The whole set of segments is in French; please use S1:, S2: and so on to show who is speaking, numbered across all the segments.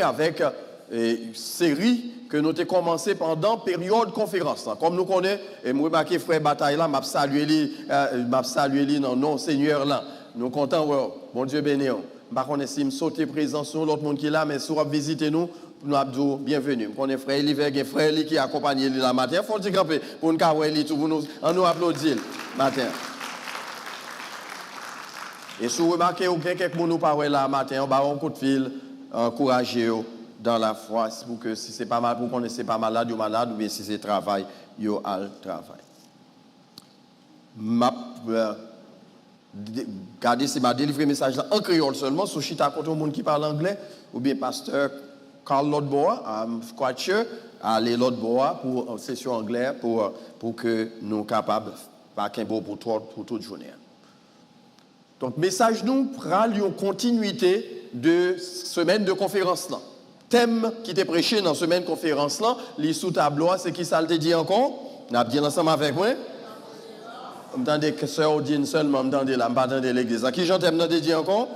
S1: avec une série que nous avons commencé pendant la période conférence. Comme nous connaissons, et moi, remarqué frère Bataille là, m'a salué lui dans nom Seigneur là. Nous comptons, bon Dieu béni. Je ne sais pas si je saute présent sur l'autre monde qui est là, mais si vous visitez nous, nous avons bienvenue. Nous connaissons frère Eliver, frère qui accompagne lui la matin. Il faut le camper pour nous avoir tout pour nous applaudir matin. Et si vous remarquez, ou quelqu'un qui nous parle là matin, on va un coup de fil, encourager dans la foi, pour que si c'est pas mal, pour qu'on ne soit pas malade ou malade, ou bien si c'est travail, yo al travail. Regardez si m'a délivré le message là en créole seulement, sous chita contre le monde qui parle anglais, ou bien pasteur Carl Lodboa, I'm quite sure, aller Lodboa pour une session anglaise pour que nous soyons capables, pas qu'un beau pour toute journée. Donc, message nous prend une continuité de semaine de conférence là. Thème qui était prêché dans semaine de conférence là, les sous-tableaux, c'est qui ça le dit encore? On a bien ensemble avec moi. On entend que sœur Odine seulement, on entend là, on pas entendre l'église. À qui j'entends dit encore?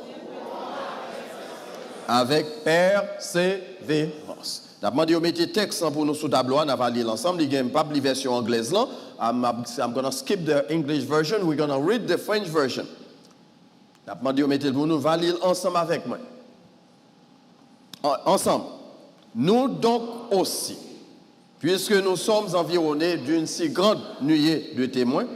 S1: Avec persévérance. On a demandé de mettre texte pour nous sous-tableaux, on va lire l'ensemble, il n'y a pas de version anglaise là. I'm going to skip the English version, we're going to read the French version. On a demandé de mettre pour nous, on va lire ensemble avec moi. Ensemble, nous donc aussi, puisque nous sommes environnés d'une si grande nuée de témoins,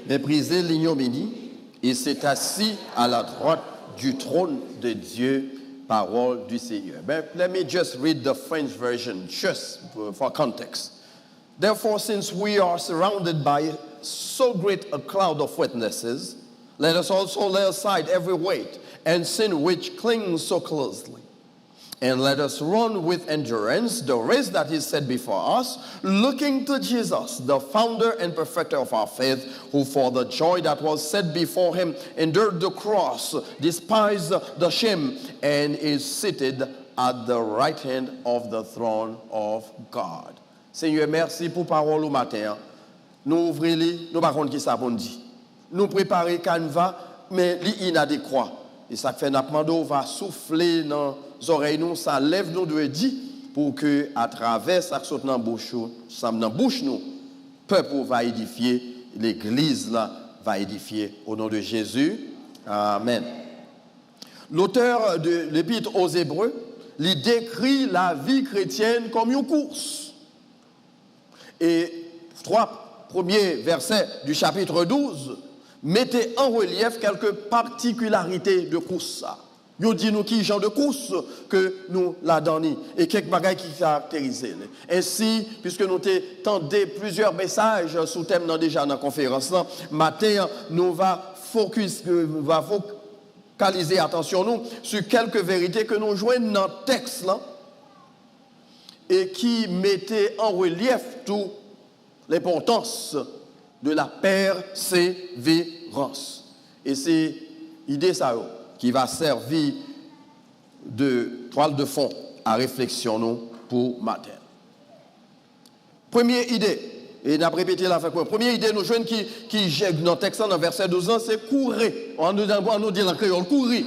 S1: méprisé l'ignominie et s'est assis à la droite du trône de Dieu, parole du Seigneur. But let me just read the French version, just for context. Therefore, since we are surrounded by so great a cloud of witnesses, let us also lay aside every weight and sin which clings so closely. And let us run with endurance the race that is set before us, looking to Jesus, the founder and perfecter of our faith, who for the joy that was set before him endured the cross, despised the shame, and is seated at the right hand of the throne of God. Seigneur, merci pour parole au matin. Nous ouvrons, nous par contre qui ça bon dit. Nous préparer canevas, mais l'inadéquat. Et ça fait n'apprendre va souffler dans oreilles nous, ça lève nous de dire pour que à travers ça saute dans bouche nous, peuple va édifier, l'église là va édifier au nom de Jésus. Amen. L'auteur de l'épître aux Hébreux, il décrit la vie chrétienne comme une course. Et 3 premiers versets du chapitre 12 mettez en relief quelques particularités de course. Nous dit nous qui genre de course que nous la donnons et quelques bagages qui caractérisent. Ainsi, puisque nous tendez plusieurs messages sous thème déjà dans la conférence, matin nous va focaliser attention nous sur quelques vérités que nous joignons dans le texte là et qui mettaient en relief toute l'importance de la persévérance. Et c'est l'idée ça qui va servir de toile de fond à réflexion nous pour matin. Première idée, et on a répété la fois. Première idée, nous jeunes qui jette dans le texte dans verset 12 ans, c'est courir. On nous dit en créole, courir.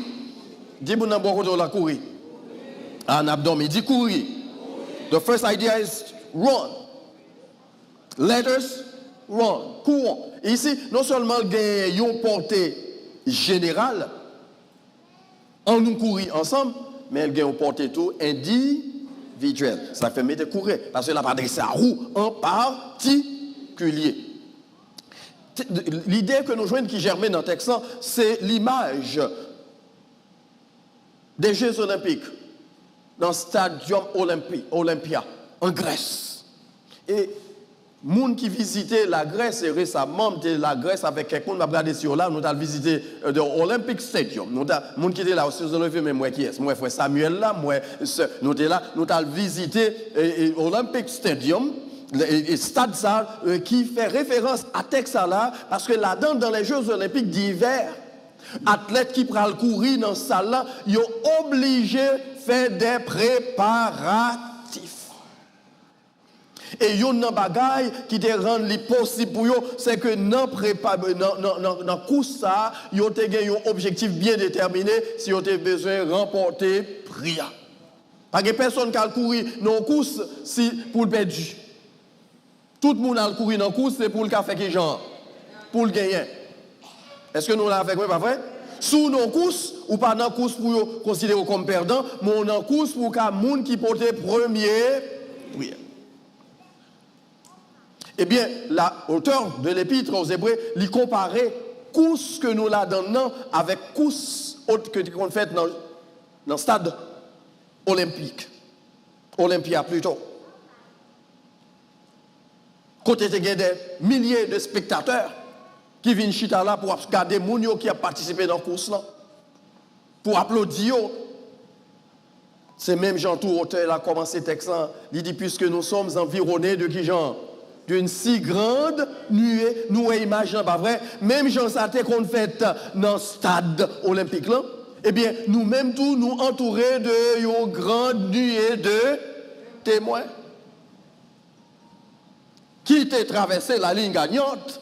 S1: Dis-moi dans bon côté la courir. En abdomen, dit courir. The first idea is run. Let us run. Courons. Ici, non seulement il y a une portée générale, on nous courir ensemble, mais il y a une portée tout individuelle. Ça fait mettre courir, parce que la pas adressé à vous en particulier. L'idée que nous jouons qui germe dans le texte, c'est l'image des Jeux Olympiques dans le Stadium Olympia, en Grèce. Et les gens qui visitaient la Grèce récemment, la Grèce avec quelqu'un, nous avons regardé sur là, nous avons visité l'Olympic Stadium. Nous avons gens qui étaient là aussi, mais moi qui est, moi frère Samuel là, moi nous étions là, nous avons visité l'Olympic Stadium Et stade ça qui fait référence à texte là parce que là-dedans dans les Jeux olympiques d'hiver athlètes qui prennent courir dans cette salle là ils sont obligés de faire des préparatifs et yon nan bagay qui te rend li possible pour yo c'est que dans course ça yo te gen un objectif bien déterminé si yo te besoin remporter prix. Pas que personne qui a courir dans course si pour le perdu. Tout le monde a courir dans course c'est pour le faire quelque genre pour le gagner. Est-ce que nous l'avons fait pas vrai? Sous nos courses ou pas dans course pour considérer comme perdant, mais dans course pour qu'un monde qui porte premier prix. Eh bien, l'auteur de l'épître aux Hébreux, lui comparait course que nous la donnons avec course autre que qu'on fait dans le stade olympique. Olympia plutôt. Côté il y a des milliers de spectateurs qui viennent chita là pour regarder les gens qui ont participé dans la course là. Pour applaudir. C'est même Jean Tour, auteur, a commencé le texte là. Il dit, puisque nous sommes environnés de qui genre? D'une si grande nuée, nous imaginons pas vrai, même Jean Saté qu'on fait dans le stade olympique là, eh bien, nous-mêmes tous nous entourés de une grande nuée de témoins qui t'ont traversé la ligne gagnante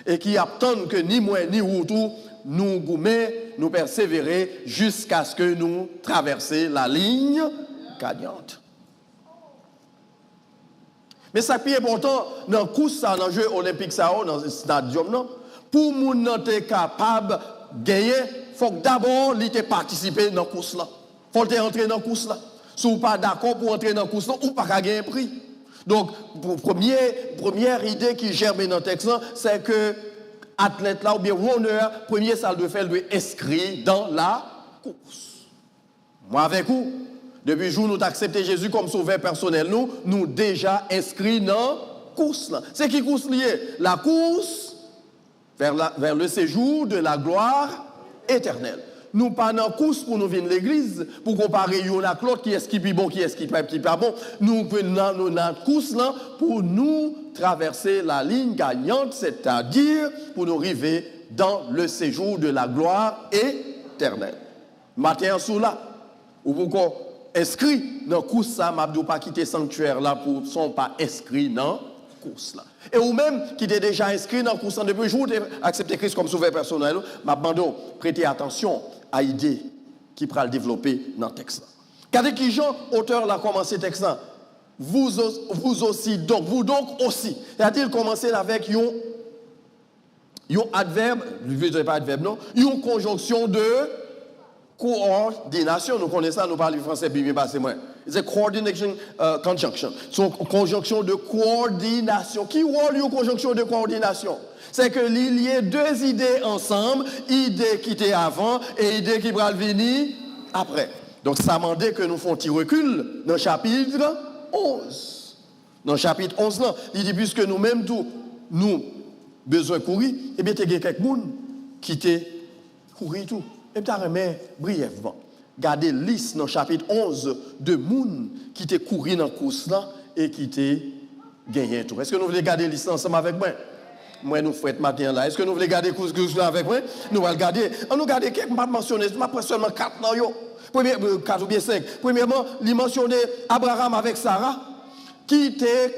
S1: et qui attendent que ni moi ni vous tous nous goumets, nous persévérer jusqu'à ce que nous traversions la ligne gagnante. Mais ça qui est important dans le course, dans le jeu olympique, dans le stadium, pour nous être capable de gagner, il faut d'abord participer dans la course. Il faut entrer dans la course. Si vous n'êtes pas d'accord pour entrer dans la course, vous ne pouvez pas gagner un prix. Donc, première idée qui germe dans le texte, c'est que l'athlète là, ou bien runner, premier salle de faire, lui inscrit dans la course. Moi avec vous. Depuis le jour où nous avons accepté Jésus comme sauveur personnel, nous déjà inscrits dans la course. C'est qui course liée? La course vers le séjour de la gloire éternelle. Nous pas dans la course pour nous venir à l'église, pour comparer l'un à l'autre, qui est-ce qui est bon, qui est-ce qui n'est pas bon. Nous dans la course là pour nous traverser la ligne gagnante, c'est-à-dire pour nous arriver dans le séjour de la gloire éternelle. Matin sous là, ou pourquoi inscrit dans la course, ça, je ne pas quitter le sanctuaire là pour ne sont pas inscrits dans la course là. Et ou même qui est déjà inscrit dans la course depuis le jour où accepté Christ comme sauveur personnel, je demande prêter attention à l'idée qui pourra le développer dans le texte. Quand qui Jean, auteur, a commencé le texte là, vous aussi, donc, vous donc aussi. C'est-à-dire commencer avec un adverbe, je ne vais pas adverbe non, une conjonction de coordination, nous connaissons ça, nous parlons français bien passé moi. C'est coordination conjunction. C'est une conjonction de coordination. Qui est une conjonction de coordination? C'est que il y a deux idées ensemble, idée qui était avant et idée qui va venir après. Donc ça m'a dit que nous faisons un petit recul dans le chapitre 11. Dans le chapitre 11 là, il dit puisque nous-mêmes tous nous besoin de courir, eh bien il y a quelqu'un qui t'est courir tout. Et puis, brièvement, gardez liste dans le chapitre 11 de moun qui t'est couru dans la course là et qui t'est gagné tout. Est-ce que nous voulons garder liste ensemble avec moi? Moi, nous faisons matin là. Est-ce que nous voulons garder course là avec moi? Nous allons garder. On nous garder quelques pas mentionner, je seulement 4 là yo. Premier 4 ou bien 5. Premièrement, il mentionné Abraham avec Sarah qui était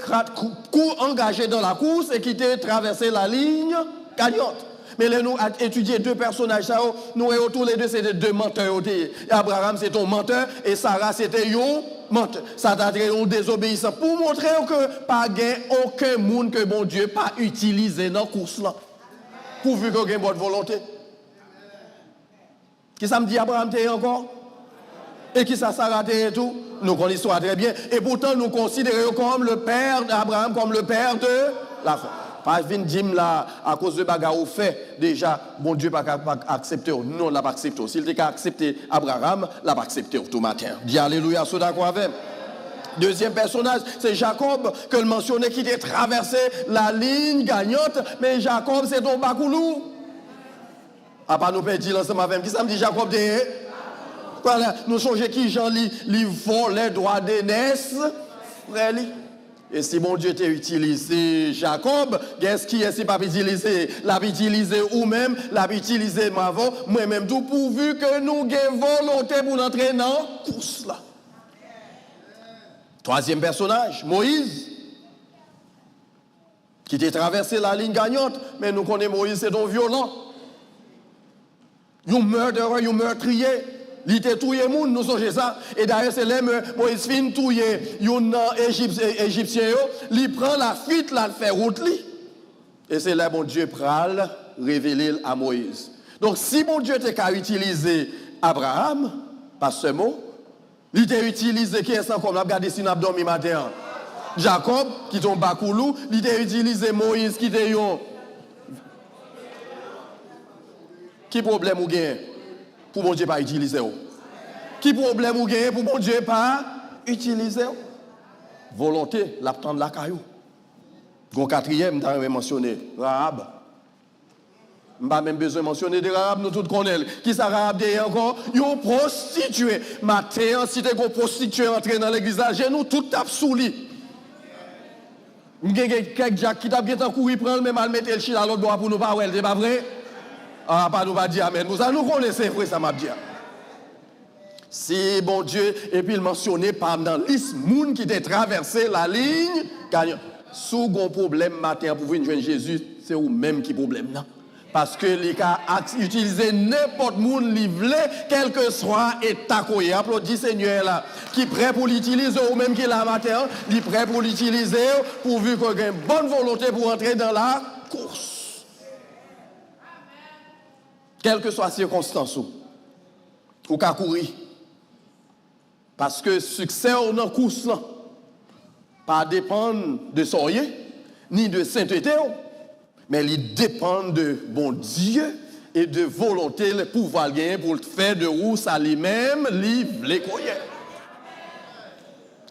S1: engagé dans la course et qui était traversé la ligne gagnante. Mais là, nous avons étudié deux personnages, nous avons tous les deux, c'était deux menteurs. Abraham, c'est un menteur, et Sarah, c'était un menteur. Ça t'a été un désobéissant. Pour montrer que pas aucun monde que bon Dieu pas utilisé dans la course là. Pourvu qu'il y ait une bonne volonté. Qui ça me dit Abraham t'es encore? Et qui ça Sarah t'es tout? Nous connaissons l'histoire très bien. Et pourtant, nous considérons comme le père d'Abraham, comme le père de la femme. Pas vin dim là à cause de bagarre au fait déjà bon Dieu pas accepter non l'a pas accepté s'il était accepté Abraham l'a pas accepté tout matin dis alléluia so d'accord avec. Deuxième personnage c'est Jacob que le mentionné qui a traversé la ligne gagnante mais Jacob c'est ton bakoulou à pas nous perdre l'ensemble avec qui ça me dit Jacob de voilà nous songeons qui Jean li vole les droits d'aînesse frère li Et si mon Dieu t'a utilisé Jacob, qu'est-ce qui est-ce pas utilisé? L'a utilisé ou même, l'a utilisé moi-même tout pourvu que nous ayons volonté pour entrer dans la course là. Troisième personnage, Moïse, qui a traversé la ligne gagnante, mais nous connaissons Moïse, c'est donc violent. Un meurtrier, un meurtrier. Il était tué moun, nous songez ça. Et d'ailleurs, c'est là Moïse fin tué un Égyptien, il prend la fuite, là, il fait route. Et c'est là, mon Dieu, pral révéler à Moïse. Donc, si mon Dieu t'a utilisé Abraham, pas ce mot, il t'a utilisé qui est ça comme on a regardé si on a dormi matin. Jacob, qui tombe bakoulou, il t'a utilisé Moïse, qui t'a eu. Qui problème ou gain pour mon Dieu pas utiliser? Qui problème ou gain pour mon Dieu pas utiliser? Volonté, l'attendre la caillou. Gon quatrième, tu as mentionné Rahab. Je n'ai pas même besoin de mentionner de Rahab, nous tous connaissons. Qui ça Rahab derrière encore? Une prostituée. Matin, si tu es une prostituée entrée dans l'église, nous tout tape sous lui. Il y a quelques gens qui tapent courir, prendre même à mettre le chien à l'autre bois pour nous pas, c'est pas vrai? Ah, pas nous va dire amen. Nous connaissons, frère, ça m'a dit. Si bon Dieu, et puis il mentionnait par dans liste moun qui a traversé la ligne, sous un problème matin pour venir joindre Jésus, c'est ou même qui problème non. Parce que les cas utiliser n'importe moun livré, quel que soit état koye. Applaudis Seigneur là, qui prêt pour l'utiliser ou même qui la matin, il prêt pour l'utiliser pourvu qu'on ait une bonne volonté pour entrer dans la course. Quelle que soit la circonstance, ou qu'à courir. Parce que le succès dans la course, là, pas dépendre de soyez, ni de sainteté, mais il dépend de bon Dieu et de volonté, le pouvoir gagner pour le faire de où ça lui-même, les croyants.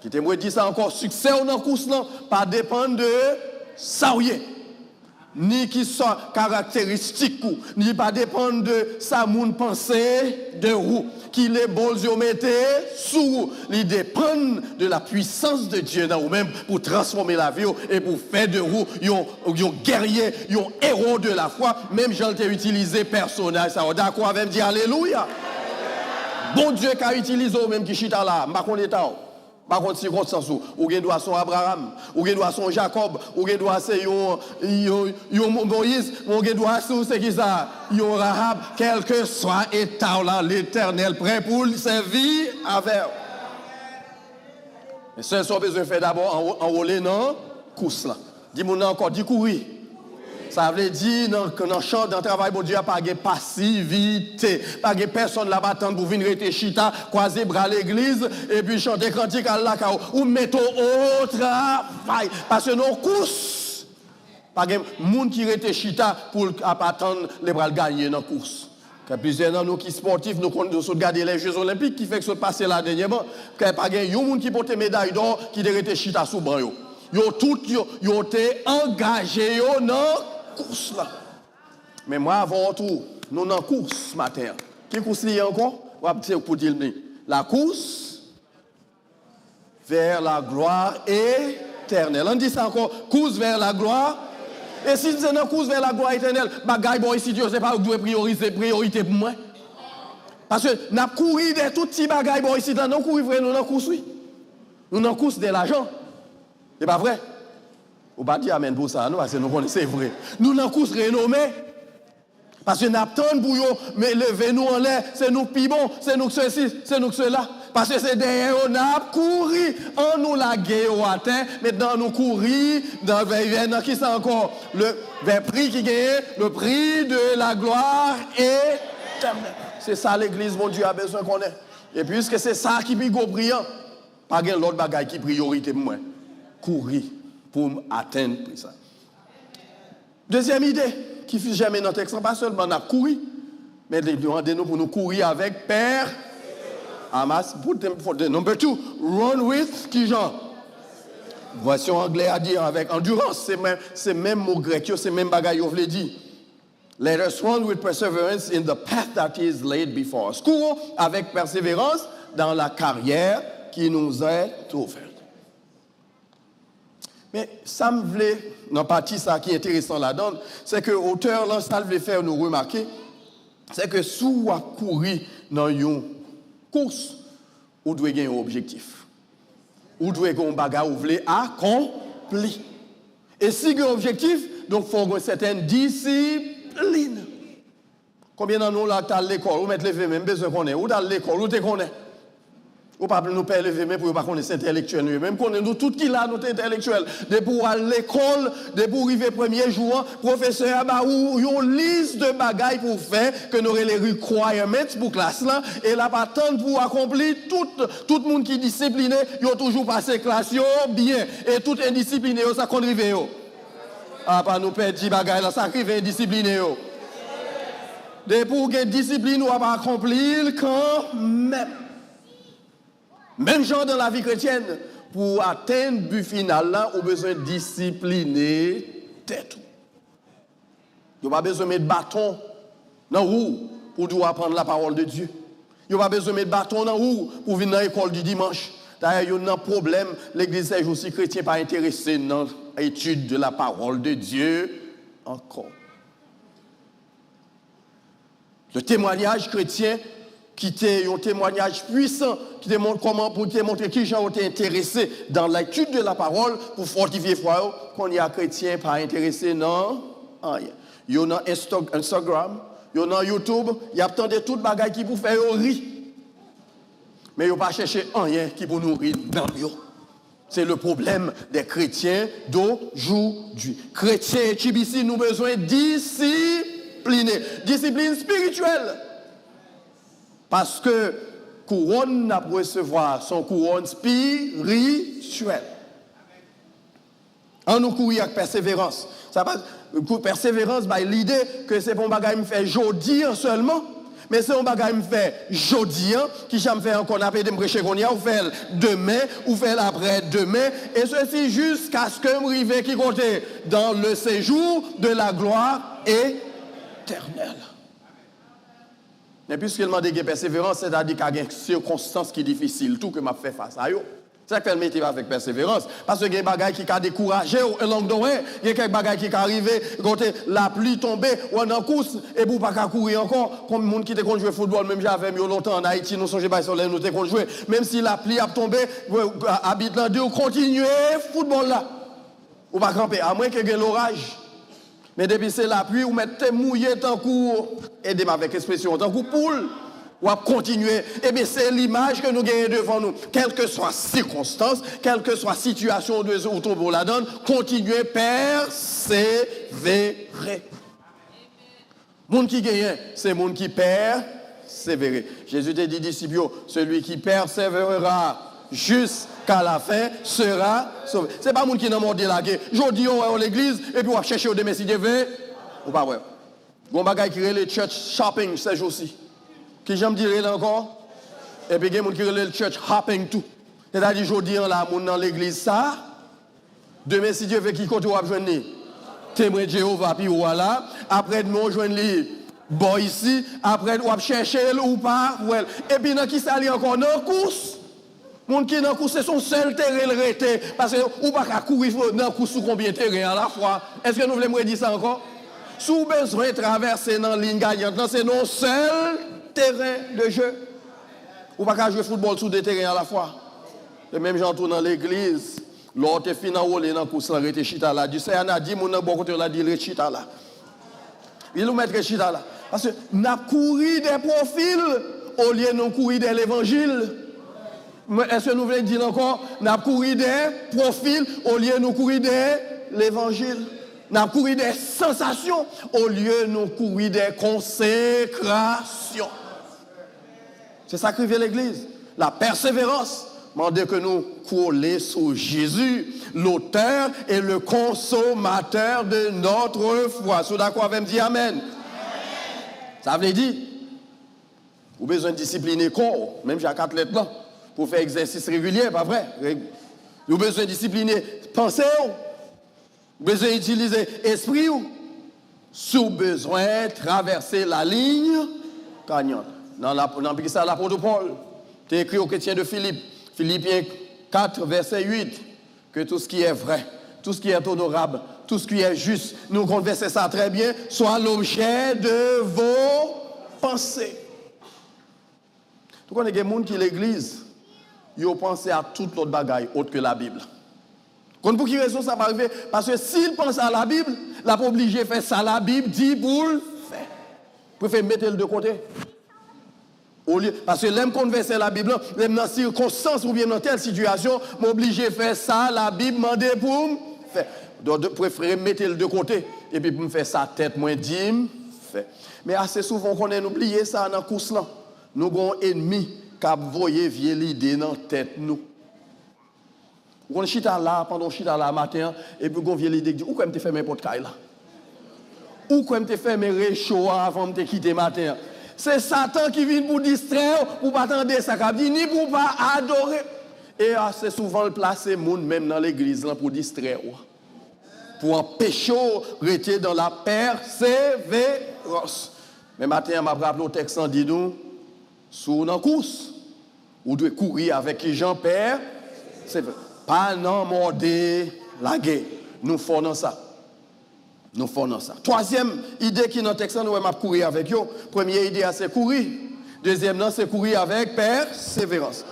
S1: Qui t'aimerait dire ça encore, succès dans la course, là, pas dépendre de soyez. Ni qui soit caractéristique, ni pas dépendre de sa moun pensée de vous, qui les bons yeux mettez sous vous. Il dépend de la puissance de Dieu dans vous-même pour transformer la vie et pour faire de vous un guerrier, un héros de la foi. Même Jean t'a utilisé personnage, ça d'accord avec me dire alléluia. Bon Dieu qui a utilisé vous-même qui chita là, pas qu'on est là. Par contre, circonstance ou gen doit son Abraham, ou gen doit son Jacob, ou gen doit c'est yon Moïse, ou gen doit c'est qui ça, yon Rahab, quel que soit état là, l'Éternel prêt pour le servir avec. Mais c'est ce qu'on besoin de faire d'abord enrôler dans course là. Dis-moi encore, dis courir. Ça veut dire dans le champ, dans le travail, bon Dieu, pas de passivité. Pas de personne là-bas pour venir rester chita, croiser bras à l'église, et puis chanter cantique à la cao. Ou mettre au travail. Parce que nos courses, pas de monde qui reste chita pour attendre les bras gagner dans la course. Il y a plusieurs de nous qui sont sportifs, nous regardons les Jeux Olympiques qui fait que ce passé là dernièrement. Il n'y a pas de monde qui porte médaille d'or qui reste chita sous bras. Ils ont tous été engagés dans course là. Mais moi, avant tout, nous sommes en course ce matin. Qui course il y a encore? Pour dire la course vers la gloire éternelle. On dit ça encore, course vers la gloire. Et si c'est une course vers la gloire éternelle, bagaille bon ici, je ne sais pas où doit priorité pour moi. Parce que nous avons couru de tout petits bagaille bon ici, nous avons couru vrai, nous avons course, oui. Nous avons course de l'argent. C'est pas vrai? Ou pas dire amen pour ça, nous, parce que nous connaissons, c'est vrai. Nous n'avons course renommée. Parce que nous attendons pour nous, mais levez-nous en l'air, c'est nous qui bon, c'est nous que ceci, c'est nous que cela. Parce que c'est derrière, on a couru, on nous l'a gué au atteint, maintenant nous courir, dans qui c'est encore le prix qui gagne, le prix de la gloire éternelle. C'est ça l'église, mon Dieu, a besoin qu'on ait. Et puisque c'est ça qui est brillant, pas de l'autre bagaille qui priorité pour moi. Courir pour atteindre ça. Deuxième idée, qui fait jamais dans le texte, pas seulement on a couru, mais demandez-nous pour nous courir avec Père. Amas, number 2, run with qui genre? Voici en anglais à dire avec endurance, c'est même mot grec, c'est même bagaille on veut dire. Let us run with perseverance in the path that is laid before us. Courons avec persévérance dans la carrière qui nous est ouverte. Mais ça me voulait, dans la partie ça qui est intéressant là-dedans, c'est que l'auteur, là, ça voulait faire nous remarquer, c'est que si vous courez dans une course, vous devez gagner un objectif. Vous devez gagner un bagage, vous voulez accomplir. Et si vous avez un objectif, donc il faut avoir une certaine discipline. Combien d'entre nous là, tu as l'école, vous mettez levé même besoin qu'on est, ou tu as l'école, ou tu connais. Ou pas nous faire lever mais pour pas connaître intellectuel même qu'on est nous tout qui là nous intellectuel de pour aller à l'école de pour arriver premier jour professeur bah ou une liste de bagages pour faire que nous aurons les requirements pour classe là et là pas tant pour accomplir tout le monde qui est discipliné ils ont toujours passé classe bien et tout indiscipliné ça qu'on arrive ah pas nous perdre 10 bagages là ça arrive indiscipliné de pour que discipline ou pas accomplir quand même. Même genre dans la vie chrétienne, pour atteindre le but final, là, on a besoin de discipliner tête. Il n'y a pas besoin de mettre bâton dans la roue pour pouvoir apprendre la parole de Dieu. Il n'y a pas besoin de mettre bâton dans la roue pour venir dans l'école du dimanche. D'ailleurs, il y a un problème, l'église est aussi chrétienne pas intéressée dans l'étude de la parole de Dieu encore. Le témoignage chrétien qui était un témoignage puissant, qui te montre comment, pour te montrer qui gens ont été intéressés dans l'étude de la parole, pour fortifier foi, qu'on y a chrétien pas intéressé, non. Il y a Instagram, il y a YouTube, il y a tant de toutes bagailles qui pour faire rire. Mais il n'y a pas cherché rien qui pour nous rire dans le. C'est le problème des chrétiens d'aujourd'hui. Chrétiens et Tibissi, nous avons besoin de discipliner. Discipline spirituelle. Parce que couronne n'a pas recevoir son couronne spirituelle. On nous courir avec persévérance. Ça passe, persévérance, bah, l'idée que c'est pour un bagage me fait jodi seulement, mais c'est un bagage me fait jodi, qui j'aime faire encore après de me prêcher qu'on y a, ou faire demain, ou faire après-demain, et ceci jusqu'à ce que me rive qui compte dans le séjour de la gloire éternelle. Mais puisqu'il m'a dit que persévérance, c'est-à-dire qu'il y a des circonstances qui sont difficiles, tout que m'a fait face à eux. C'est ça que le métier avec persévérance. Parce qu'il y a des bagages qui ont découragé, et langue d'oreille, il y a quelques bagages qui sont arrivés, quand la pluie tombée, ou en course, et pour ne pas courir encore, comme les gens qui ont joué au football, même j'avais mis longtemps en Haïti, nous songeons pas sur les nous avons joué, même si la pluie a tombé, habite là, on continue le football là. Ou pas camper, à moins qu'il y ait l'orage. Mais depuis c'est la pluie, vous mettez mouillé tant coup, aidez-moi avec l'expression, tant coup poule, ou à continuer. Eh bien, c'est l'image que nous gagnons devant nous. Quelle que soit circonstance, quelle que soit situation de autour la donne, continuez, persévérer. Monde qui gagne, c'est monde qui persévère. Jésus t'a dit, disciples, celui qui persévérera jusqu'à la fin sera sauvé. Ce n'est pas monde qui n'a mordé la guerre. Aujourd'hui, on va à l'église et puis on va chercher au demain si Dieu veut. Ou pas, ouais. Bon bagay qui relève le church shopping ces jours-ci. Qui j'aime dire là encore? Et puis il y a des gens qui relève le church hopping tout. C'est-à-dire aujourd'hui, on a dans l'église ça. Demain, si Dieu veut qu'il compte, on va joindre témoin de Jéhovah, puis voilà. Après, on joindre les boys ici. Après, on va chercher ou pas. Et puis, dans qui s'allie encore dans la course. Moun qui dans la course, c'est son seul terrain le rete. Parce que ou pas qu'à courir dans la course sous combien de terrain à la fois. Est-ce que nous voulons me dire ça encore? Sous besoin de traverser dans la ligne gagnante, c'est nos seuls terrain de jeu. Ou pas qu'à jouer football sous des terrains à la fois. Le même genre dans l'église. L'autre est fini à rouler dans la course, là, rete chita là. Du Seigneur a dit, mon n'a bon côté là, dit rete chita là. Il nous met chita là. Parce que nous avons couru des profils au lieu de courir de l'évangile. Est-ce que nous voulons dire encore, nous avons couru des profils au lieu de courir de l'évangile. Nous avons couru des sensations au lieu de courir des consécrations. C'est ça que veut l'Église. La persévérance. Demandez que nous coller sur Jésus, l'auteur et le consommateur de notre foi. Si vous êtes d'accord avec me dire Amen. Ça veut dire, vous avez besoin de discipliner le corps, même j'ai 4 lettres là, pour faire exercice régulier, pas vrai? Vous avez besoin de discipliner pensée, vous avez besoin d'utiliser esprit, si vous avez besoin de traverser la ligne gagnante. Dans l'apôtre Paul, tu écrit aux chrétiens de Philippe. Philippiens 4, verset 8, que tout ce qui est vrai, tout ce qui est honorable, tout ce qui est juste, nous conversons ça très bien, soit l'objet de vos pensées. Tout connaît des gens qui l'église, ils ont pensé à toute l'autre bagaille autre que la Bible. Pour qui raison ça va arriver? Parce que s'il pense à la Bible, il n'a pas obligé de faire ça. La Bible dit pour le faire. Préfère mettre le de côté. Au lieu, parce que l'aime converser la Bible, l'aime dans circonstance ou bien dans telle situation, m'obligé de faire ça, la Bible m'a demandé pour me faire. Donc, préfère mettre le de côté. Et puis, pour me faire ça, tête moins dîme, fait. Mais assez souvent, on a oublié ça dans la course là. Nous avons un ennemi qui a voyé vieille l'idée dans la tête nous. On chita là, pendant chita là matin, et puis on vient l'idée qui dit, où quand tu fais mes potes là? Où quand tu fais mes réchauds avant de te quitter matin? C'est Satan qui vient pour distraire, pour pas attendre ça, ni pour pas adorer. Et assez souvent le placer monde même dans l'église pour distraire. Pour empêcher de rester dans la persévérance. Mais matin, m'a rappelé au texte en dit nous, sous une course, ou devez courir avec qui Jean Père, c'est vrai. Pas non morder la guerre. Nous faisons ça. Nous faisons ça. Troisième idée qui est dans le texte, nous allons courir avec eux. Première idée, c'est courir. Deuxième, c'est courir avec persévérance.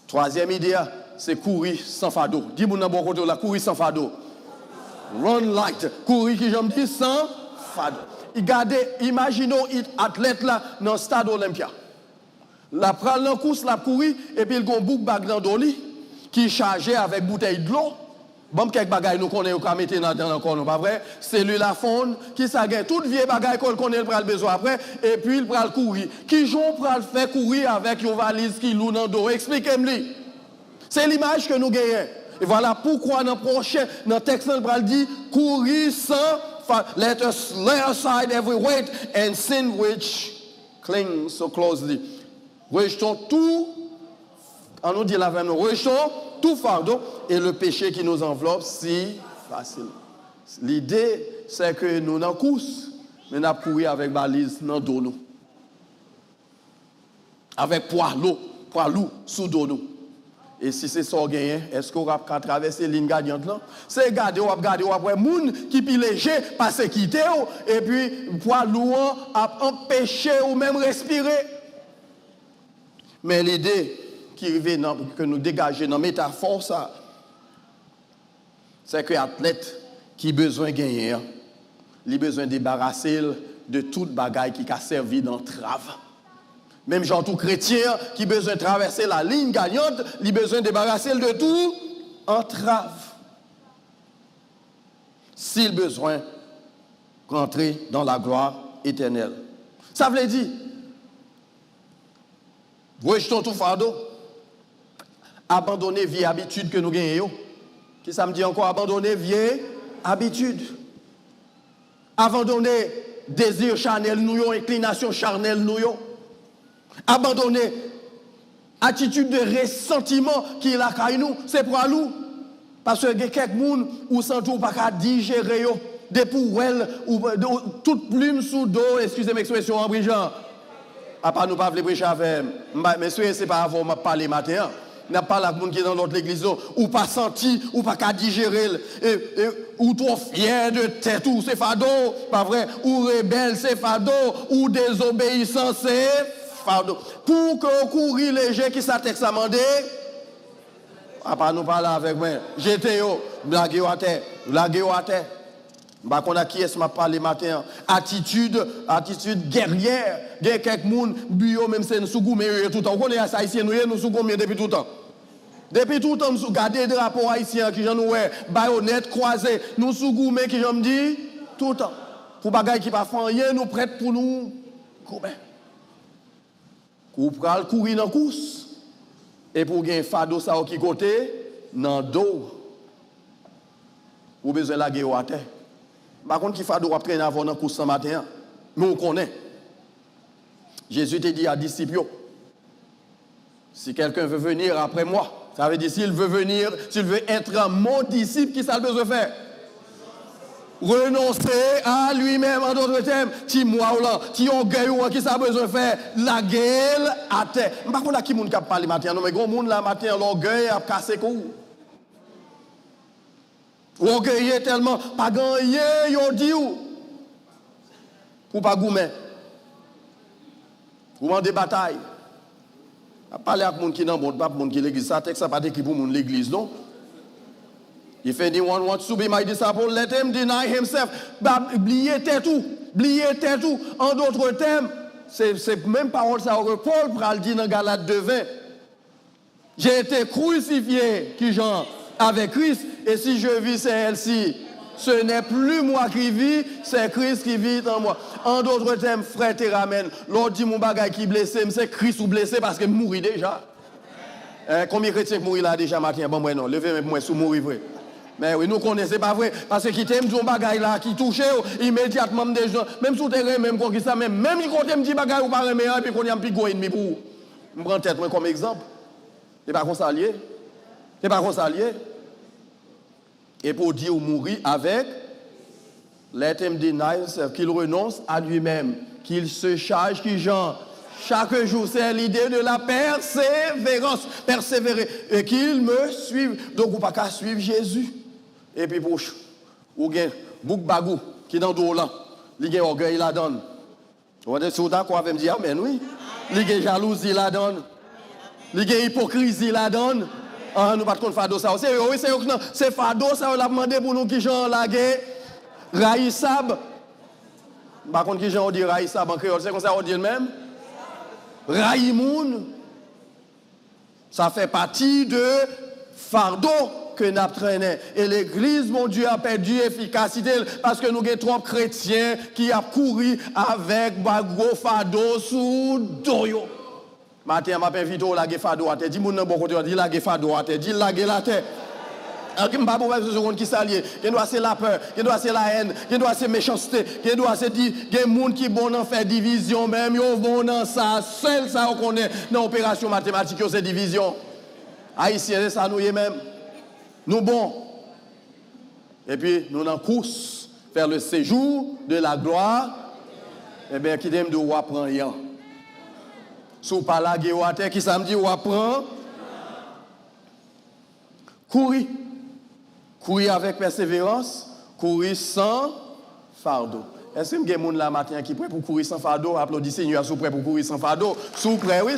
S1: Troisième idée, c'est courir sans fardeau. Dis-moi dans bon côté, là, courir sans fardeau. Run light. Courir, qui j'aime dire, sans fardeau. Imaginons l'athlète là dans le stade Olympia. La prend la course, la courir, et puis il a un bouc bag dans le qui est chargé avec bouteille de l'eau. Bon, quelques bagailles nous connaissons, qu'on mettre dans le corps, pas vrai? Cellule à fond, qui s'agaye, toute vieille bagaille qu'on connaît, il prend le besoin après, et puis il prend le courir. Qui j'en prend le faire courir avec une valise qui loue dans le dos? Expliquez-moi. C'est l'image que nous gagnons. Et voilà pourquoi dans le prochain, dans le texte, il dit courir sans, let us lay aside every weight and sin which clings so closely. Rejetons tout. On nous dit la même, rejetons tout fardeau et le péché qui nous enveloppe si facile. L'idée, c'est que nous n'en course, mais nous courir avec balise dans le dos nous. Avec poids lourd sous dos nous. Et si c'est ça gagné, est-ce qu'on va traverser la ligne gagnante là? C'est garder ou après moun qui pi léger parce quitter et puis poids lourd a empêché ou même respirer. Mais l'idée que nous dégageons dans la métaphore, ça, c'est que l'athlète qui a besoin de gagner, il a besoin de débarrasser de toute bagaille qui a servi d'entrave. Même genre tout chrétien qui a besoin de traverser la ligne gagnante, il a besoin de débarrasser de tout entrave. S'il a besoin de rentrer dans la gloire éternelle. Ça veut dire, rejetons tout fardeau. Abandonner vieille habitude que nous gagnons. Qui ça me dit encore? Abandonner vieille habitude. Abandonner désir charnel nous, inclination charnelle nous. Abandonner attitude de ressentiment qui est là pour nous. C'est pour nous. Parce que quelques gens ou sans tout pas qu'à digérer des poubelles ou toute plume sous dos, excusez-moi l'expression en brigeant. À part nous pas les prêcher avec. Mais c'est pas avant de parler matin. N'a pas la monde qui est dans l'autre église ou pas senti ou pas qu'à digérer ou trop fier de tête ou c'est fado pas vrai ou rebelle c'est fado ou désobéissant c'est fado pour que courir léger qui ça texte amendé à pas nous parler avec moi j'étais yo blaguer à terre bah qu'on a qui est m'a parlé matin attitude guerrière des quelques monde bio même c'est sous goumé tout le temps on connaît ça ici nous sous goumé depuis tout le temps nous garder des rapports haïtiens qui j'en ouais baïonnette croisée nous sous goumé qui j'en me dit tout le temps pour bagaille qui pas faire rien nous prête pour nous couper pour courir dans course et pour gagner fado ça qui côté dans dos ou besoin la guerre à terre. Par contre, qui fait de traîner avant dans course ce matin, mais on connaît. Jésus t'a dit à disciples, si quelqu'un veut venir après moi, ça veut dire s'il veut venir, s'il veut être mon disciple, qui ça a besoin de faire? Renoncer à lui-même, en d'autres termes, si moi ou là, si on gagne, qui ça a besoin de faire? La gueule à terre. Par contre, qui moun qui parle matin, non mais gros moun la matin, l'orgueil a cassé quoi? Ou orgueilleux tellement, pas gagné, yon dit ou. Pour pas goumer. Ou en des batailles. A parler avec moun qui dans bon, pas moun qui l'église. Ça texte ça pas écrit pour moun l'église non. If anyone wants to be my disciple, let him deny himself. Oubliez tout. En d'autres termes, c'est même parole ça que Paul pral dit dans Galates 2:20. J'ai été crucifié qui genre avec Christ et si je vis c'est elle-ci. Ce n'est plus moi qui vis, c'est Christ qui vit en moi. En d'autres termes, frère, te ramène. L'autre dit mon bagage qui blessé, c'est Christ ou blessé parce que mourir déjà. Combien de chrétiens mourir là déjà matin? Bon, moi non, levez-moi sous mourir vrai. Mais oui, nous connaissons pas vrai. Parce que qui t'aime, mon bagage là, qui touche immédiatement des gens, même sous terrain, même quand ça, même quand t'aime dit bagage ou pas remet, et puis qu'on y a un petit go ennemi pour. Je prends tête moi comme exemple. C'est pas qu'on s'allie. Et pour dire ou mourir avec, let him deny himself, qu'il renonce à lui-même, qu'il se charge, qu'il genre. Chaque jour, c'est l'idée de la persévérance. Persévérer. Et qu'il me suive. Donc, vous pas qu'à suivre Jésus. Et puis, pour ou bien, bouk bagou, qui dans le là, il a orgueil, la donne. Vous êtes d'accord avec me dire, amen, oui. Il a jalousie, la donne. Il a hypocrisie, la donne. Ah, nous pas de fado ça. C'est fado ça, on l'a demandé pour nous qui j'en lagué. Raïsab. Par contre, qui j'en dit Raïsab en créole, c'est comme ça on dit le même. Raïmoun. Ça fait partie de fardeau que nous traînons. Et l'église, mon Dieu, a perdu efficacité parce que nous avons trop de chrétiens qui ont couru avec gros fardeau sous doyo. Matin, m'a invité au laguer fado à terre. Dis mon nom bon côté, dit laguer fado à terre, dit laguer la terre. Qui m'a pas besoin de seconde qui s'allie, qui doit c'est la peur, qui doit c'est la haine, qui doit c'est méchanceté, qui doit c'est dit des monde qui bon en faire division même, yo bon dans ça, seul ça on connaît dans opération mathématique c'est division. Haïtien ça nous y même. Nous bon. Et puis nous en course vers le séjour de la gloire. Eh bien qui t'aime de ou apprend rien. Sous pas la guerre qui ça me dit ou apprend courir avec persévérance, courir sans fardeau. Est-ce que il y a des gens là matin qui prêt pour courir sans fardeau? Applaudissez Seigneur, sous prêt pour courir sans fardeau. Sous prêt, oui.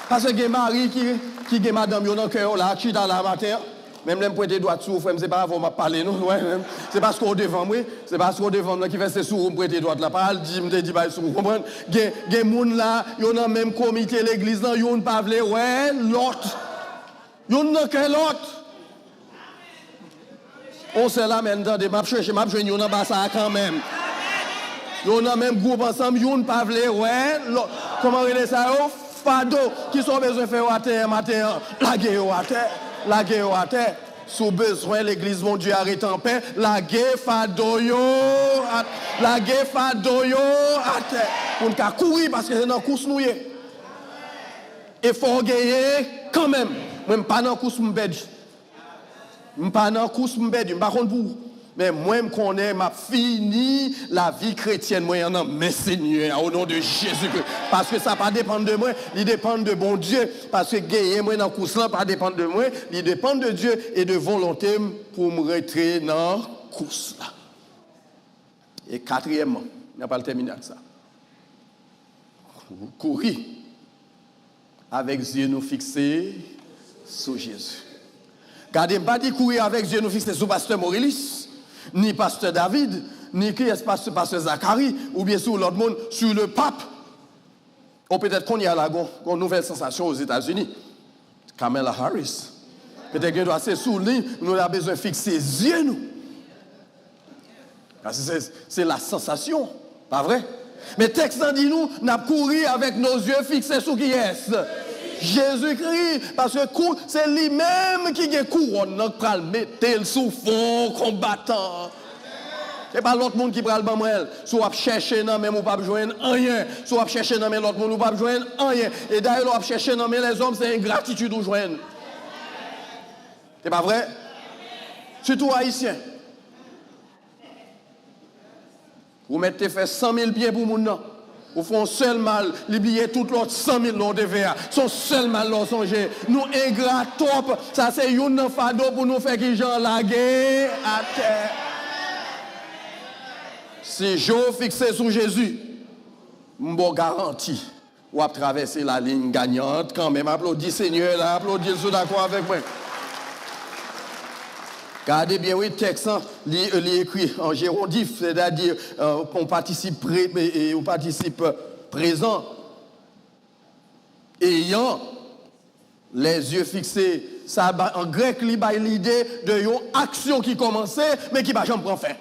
S1: Parce que il y a Marie qui est madame dans le cœur là, qui dans la matin. Même les pointer droit sous frère, c'est pas avant m'a parler non, ouais, c'est parce qu'on devant moi, c'est parce qu'on devant moi qui fait c'est sous prêter droit là, pas dit me dit pas sous comprendre. Gen moun là, yo dans même comité l'église là, yo pas vle ouais, l'autre. Yo nan que l'autre. On se la même dans des m'a chercher yo nan bas ça quand même. Yo nan même groupe ensemble, yo pas vle ouais, comment relais ça yo fado qui sont besoin faire à terre matin, la guerre à terre. Sous besoin, l'église, mon Dieu, arrête en paix. La guerre fadoyo à terre. On peut courir parce que c'est dans la course nouée. Il faut gagner quand même. Même pas dans la course, mais moi, je connais, m'a fini la vie chrétienne, moi, en mes Seigneur, au nom de Jésus-Christ. Parce que ça ne pas dépendre de moi, il dépend de bon Dieu. Parce que gagner, moi, dans le course, là, pas dépendre de moi, il dépend de Dieu et de volonté pour me retirer dans la course, là. Et quatrièmement, on n'a pas le terminé avec ça. Courir avec les yeux nous fixés sur Jésus. Gardez, pas dit courir avec les yeux nous fixés sur Pasteur Morilis. Ni pasteur David, ni qui est pasteur Zacharie, ou bien sur l'autre monde, sur le pape. Ou peut-être qu'on y a là une nouvelle sensation aux États-Unis. Kamala Harris. Peut-être qu'il doit être sous lui, nous avons besoin de fixer les yeux, nous. Parce que c'est la sensation, pas vrai? Mais le texte dit nous, nous avons couru avec nos yeux fixés sur qui est Jésus-Christ, parce que c'est lui-même qui a couronne, notre pral mettre sous fond combattant. C'est pas l'autre monde qui pral bamrel, soit chercher non même ou pas joindre rien, soit chercher non mais l'autre monde ou pas joindre rien. Et d'ailleurs on chercher non mais les hommes c'est ingratitude ou joindre. C'est pas vrai? Surtout haïtien. Vous mettez fait 100 000 pieds pour moun nan. Ou font seul mal, l'oublier tout l'autre 100 000 noms de verre. Son seul mal, l'on songe. Nous ingrats top. Ça, c'est une fado pour nous faire qu'ils gens laguer à terre. Si je fixé sur Jésus, je garantis, ou à traverser la ligne gagnante quand même. Applaudis Seigneur, là, applaudis le d'accord avec moi. Regardez bien, oui, le texte, il est écrit en gérondif, c'est-à-dire qu'on participe présent, ayant les yeux fixés. Ça, en grec, il y a l'idée d'une action qui commençait, mais qui ne va jamais prendre fin.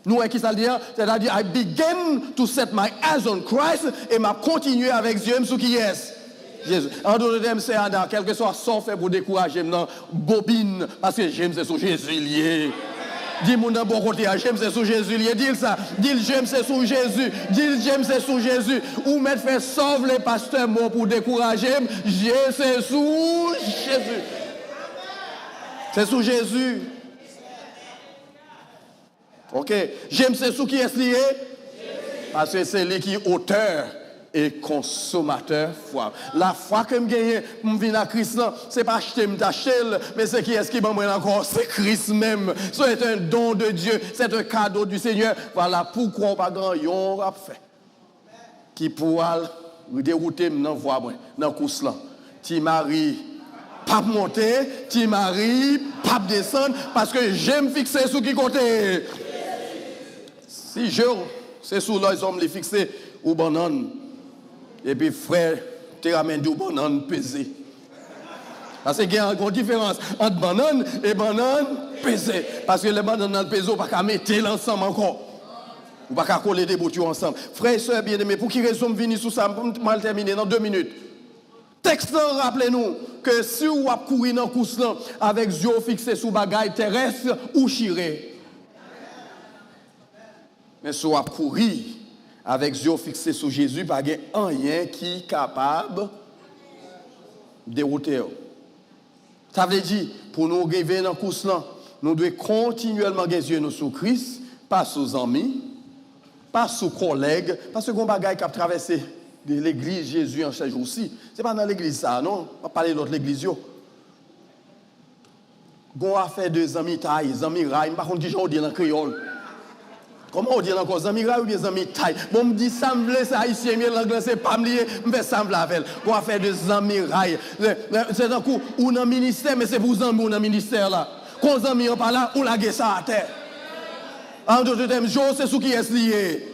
S1: Nous, qui ça veut dire? C'est-à-dire, I begin to set my eyes on Christ et je continue avec Dieu sur qui est. Jésus. En d'autres termes, c'est Adam, quel que soit son fait pour décourager, non, bobine, parce que j'aime c'est sur Jésus lié. Dis-moi d'un bon côté, j'aime c'est sur Jésus lié. Dis ça, dis j'aime c'est sur Jésus, dis j'aime c'est sur Jésus. Ou mettre fait sauve les pasteurs mots pour décourager, c'est sur Jésus. C'est sur Jésus. Ok, j'aime c'est sur qui est lié? Parce que c'est lui qui est auteur et consommateur foi. La foi que je gagne pour venir à Christ, ce n'est pas acheter, mais c'est qui est-ce qui m'a encore? C'est Christ même. C'est un don de Dieu, c'est un cadeau du Seigneur. Voilà pourquoi on pas grand yon a fait. Qui pourra dérouter dans la voie, dans la course là. Ti Marie, pas monter, ti Marie, pas descendre, parce que j'aime fixer sur qui côté. Si je, c'est sous les hommes les fixer ou banane. Et puis frère, tu ramènes du banane pesé. Parce qu'il y a une différence entre banane et banane pesé. Parce que les bananes pesées, on ne peut pas mettre l'ensemble encore. On ne peut pas coller des boutons ensemble. Frères et sœurs bien-aimés, pour qui raison venir sur ça, je vais terminer dans 2 minutes. Texte, rappelez-nous que si vous avez couru dans la course avec les yeux fixés sur les bagailles terrestres ou chirés. Mais si vous avez couru avec les yeux fixés sur Jésus, il n'y a rien qui est capable de dérouter. Ça veut dire, pour nous arriver dans la course, nous devons continuellement garder les yeux sur Christ, pas sur les amis, pas sur les collègues, parce que les bagailles qui ont traversé l'église Jésus en ces jours-ci, ce n'est pas dans l'église ça, non? On va parler de l'autre église. On a fait des amis taille, des amis rails, par contre, qui ont dit dans le créole. Comment on dit encore, amis rails ou des amis taille? Bon, me dit semble, c'est haïtien, mais l'anglais, c'est pas me lié, me fait semble avec. On a fait des amis rails. C'est un coup, ou dans le ministère, mais c'est pour vous amis ou dans le ministère là. Quand les amis sont pas là, on l'a ça à terre. En d'autres termes, c'est ce qui est lié.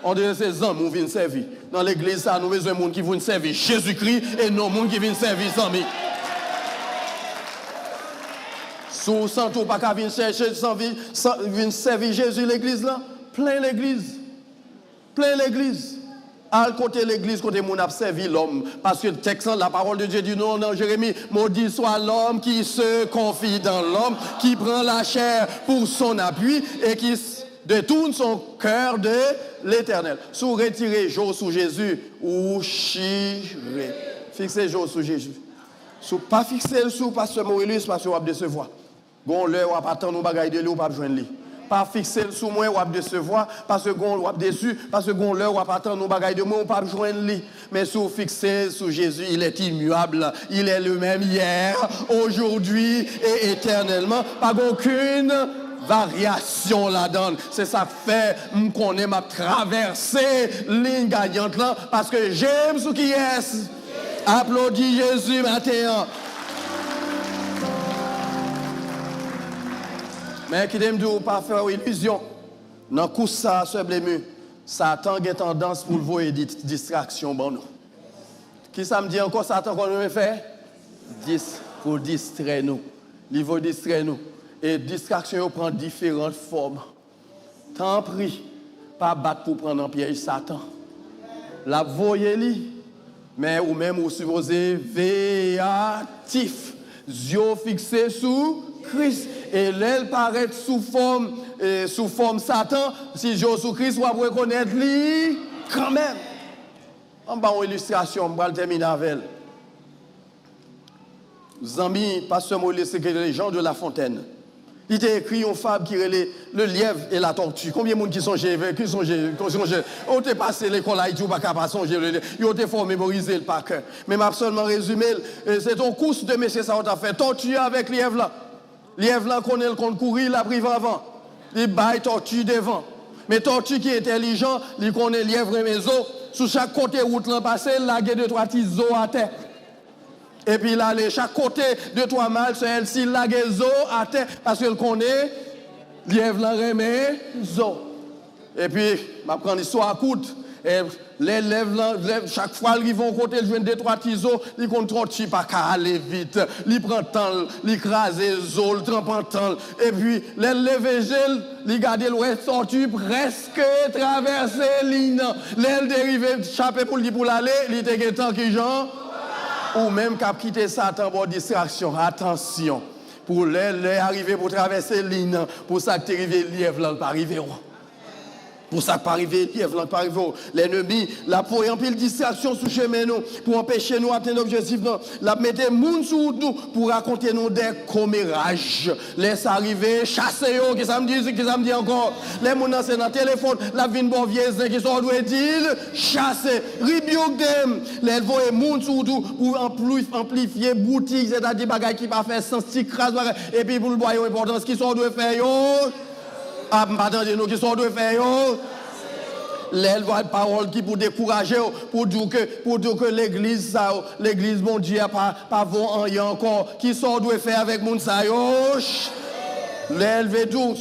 S1: On dit ces hommes qui viennent servir. Dans l'église, ça, nous avons besoin de gens qui viennent servir Jésus-Christ et non de gens qui viennent servir les amis. Si vous sentez pas qu'à venir chercher, venir servir Jésus l'église là, plein l'église. Plein l'église. À côté l'église, côté mon a servi l'homme. Parce que le texte, la parole de Dieu dit non, non, Jérémie, maudit soit l'homme qui se confie dans l'homme, qui prend la chair pour son appui et qui détourne son cœur de l'Éternel. Si vous retirez jour sous Jésus, ou chirez. Fixez jour sous Jésus. Si vous pas fixez le sous pasteur Maurice, parce que vous allez décevoir. Gon l'heure, vous pas attendre nos bagailles de lui, vous pas besoin de lui. Pas fixer le sous moi, vous allez décevoir, parce que gon vous déçu, parce que gon l'heure, vous pas attendre nos bagailles de moi, vous pas besoin de lui. Mais si vous fixez sous Jésus, il est immuable. Il est le même hier, aujourd'hui et éternellement. Pas aucune variation là-dedans. C'est ça fait qu'on aime à traverser ligne gagnante là, parce que j'aime ce qui est. Applaudis Jésus maintenant. Mais qui n'aime pas faire illusion. Dans le coup ça, ce blému, Satan a tendance pour voir des distractions. Bon, nous. Qui ça me dit encore, Satan, qu'on veut faire? Pour distraire nous. Il veut distraire nous. Et distraction prend différentes formes. Tant pis, pas battre pour prendre en piège Satan. La voyez-li, mais ou même vous supposez véatif, yeux fixés sous Christ. Et l'aile paraît sous forme Satan. Si yeux sous Christ, vous pouvez reconnaître lui quand même. En bas une illustration, je vais terminer avec elle. Zami, pasteur Moïse, c'est les gens de La Fontaine. Il t'a écrit une fable qui est le lièvre et la tortue. Combien de monde qui sont on t'a passé l'école là, ils n'ont pas capable de songer. Ils ont fait mémoriser le par cœur. Mais m'a seulement résumé, c'est ton course de messieurs ça on t'a fait. Tortue avec lièvre là. Lièvre là connaît le compte courir, la prive avant. Il baille tortue devant. Mais tortue qui est intelligent, il connaît lièvre et maison. Sous chaque côté route là passé, il a 2-3 petits os à terre. Et puis là, chaque côté de 3 mâles, c'est elle s'il a des os à terre, parce qu'elle connaît, lièvre la remet, zo. Et puis, je prends l'histoire à courte. Et les lèvres, chaque fois qu'ils vont côté, ils viennent 2-3 petits os, ils contrôlent pas qu'à aller vite. Ils prennent temps, ils écrasent les os, ils trempent en temps. Et puis, les lèvres, ils gardent l'ouest sorti, presque traverser l'île. Les dérivés, chaper pour l'aller, ils étaient temps qui genre. Ou même qu'à quitter Satan pour distraction. Attention. Pour les arriver pour traverser l'île, pour ça que tu arrives, lièvre là, pas arriver. Pour ça que pas arriver, lièvre là, pas arriver. L'ennemi, la pour en pile distraction sous chemin nous, pour empêcher nous d'atteindre l'objectif, la mettre moun sous nous, pour raconter nous des commérages. Laisse arriver, chasser yo, qui ça me dit encore. Les moun c'est dans le téléphone, la vine bon vieux, qui sont doit dire, chasser, rebuke them. Les voyer moun sous nous, pour amplifier boutique, c'est-à-dire bagay qui pas faire sens, qui crase, et puis pour le boire importance, qui sont doit faire yo. Ah, attendez, nous qui sont de faire, l'elle voit une parole qui pour décourager, pour dire que l'église, bon Dieu, pas vont en encore, qui sont de faire avec moun sa yo. L'elle veut dire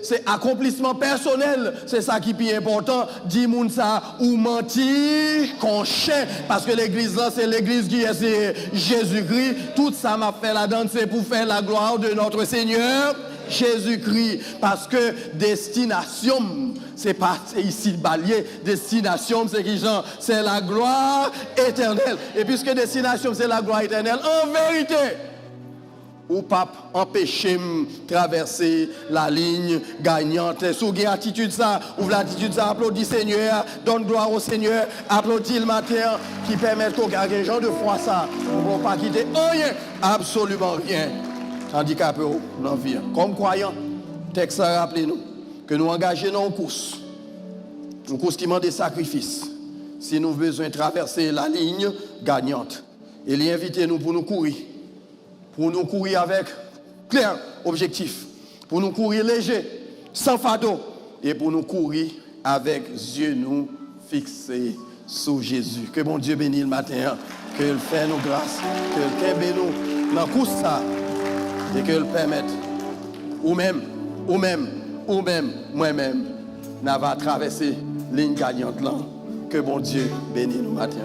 S1: c'est accomplissement personnel, c'est ça qui est plus important. Dit moun sa ou mentir, qu'on chien, parce que l'église là, c'est l'église qui est Jésus-Christ. Tout ça m'a fait la danse, c'est pour faire la gloire de notre Seigneur. Jésus-Christ, parce que destination, c'est pas ici le balier, destination, c'est qui genre, c'est la gloire éternelle. Et puisque destination, c'est la gloire éternelle, en vérité, ou pas empêcher de traverser la ligne gagnante. Si vous avez l'attitude ça, ou l'attitude ça, applaudis Seigneur, donne gloire au Seigneur, applaudis le matin, qui permet qu'on gagne un genre de foi ça, pour ne pas quitter rien, absolument rien. Handicapé dans la vie. Comme croyants, texte a rappelé nous que nous engageons dans une course qui demande des sacrifices. Si nous avons besoin de traverser la ligne gagnante, il invite nous pour nous courir avec clair objectif, pour nous courir léger, sans fardeau, et pour nous courir avec yeux nous fixés sur Jésus. Que bon Dieu bénisse le matin, qu'il fait nous grâce, qu'il bénisse nous dans la course ça. Et que le permette, ou même, moi-même, n'a pas traversé ligne gagnante là. Que bon Dieu bénisse nous matin.